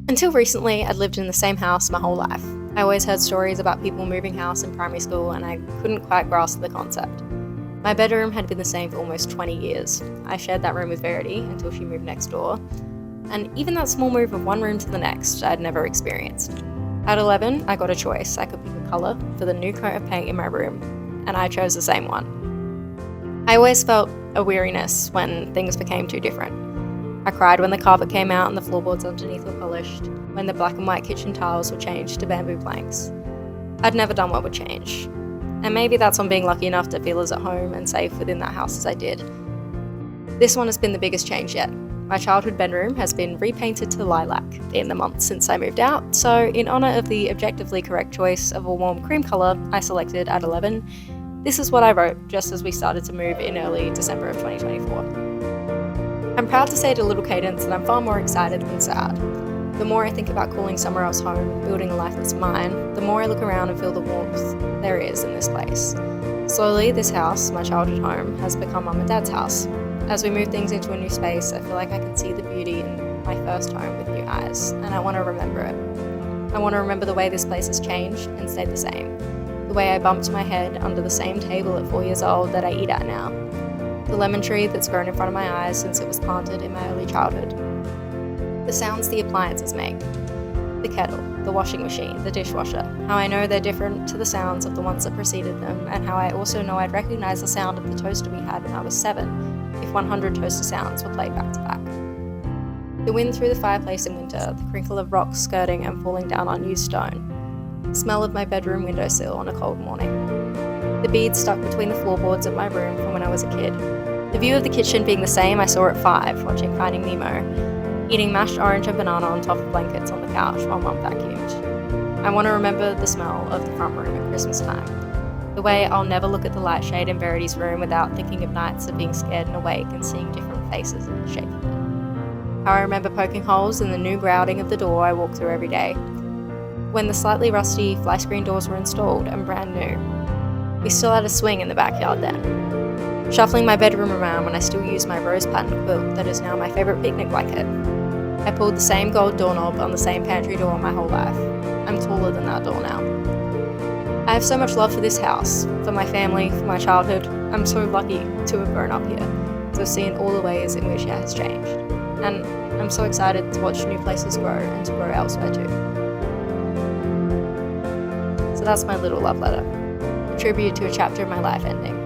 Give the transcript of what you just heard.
Until recently, I'd lived in the same house my whole life. I always heard stories about people moving house in primary school, and I couldn't quite grasp the concept. My bedroom had been the same for almost 20 years. I shared that room with Verity until she moved next door, and even that small move of one room to the next, I'd never experienced. At 11, I got a choice. I could pick a colour for the new coat of paint in my room, and I chose the same one. I always felt a weariness when things became too different. I cried when the carpet came out and the floorboards underneath were polished, when the black and white kitchen tiles were changed to bamboo planks. I'd never done what would change. And maybe that's on being lucky enough to feel as at home and safe within that house as I did. This one has been the biggest change yet. My childhood bedroom has been repainted to lilac in the months since I moved out, so in honour of the objectively correct choice of a warm cream colour I selected at 11, this is what I wrote just as we started to move in early December of 2024. I'm proud to say at a little cadence that I'm far more excited than sad. The more I think about calling somewhere else home, building a life that's mine, the more I look around and feel the warmth there is in this place. Slowly, this house, my childhood home, has become Mum and Dad's house. As we move things into a new space, I feel like I can see the beauty in my first home with new eyes, and I want to remember it. I want to remember the way this place has changed and stayed the same. The way I bumped my head under the same table at 4 years old that I eat at now. The lemon tree that's grown in front of my eyes since it was planted in my early childhood. The sounds the appliances make. The kettle, the washing machine, the dishwasher. How I know they're different to the sounds of the ones that preceded them, and how I also know I'd recognize the sound of the toaster we had when I was 7, if 100 toaster sounds were played back to back. The wind through the fireplace in winter, the crinkle of rocks skirting and falling down unused stone. The smell of my bedroom windowsill on a cold morning. The beads stuck between the floorboards of my room from when I was a kid. The view of the kitchen being the same I saw at 5, watching Finding Nemo, eating mashed orange and banana on top of blankets on the couch while Mum vacuumed. I want to remember the smell of the front room at Christmas time. The way I'll never look at the light shade in Verity's room without thinking of nights of being scared and awake and seeing different faces in the shape of it. How I remember poking holes in the new grouting of the door I walk through every day. When the slightly rusty fly screen doors were installed and brand new. We still had a swing in the backyard then. Shuffling my bedroom around when I still used my rose pattern quilt that is now my favourite picnic blanket. I pulled the same gold doorknob on the same pantry door my whole life. I'm taller than that door now. I have so much love for this house, for my family, for my childhood. I'm so lucky to have grown up here, to have seen all the ways in which it has changed. And I'm so excited to watch new places grow and to grow elsewhere too. So that's my little love letter. A tribute to a chapter of my life ending.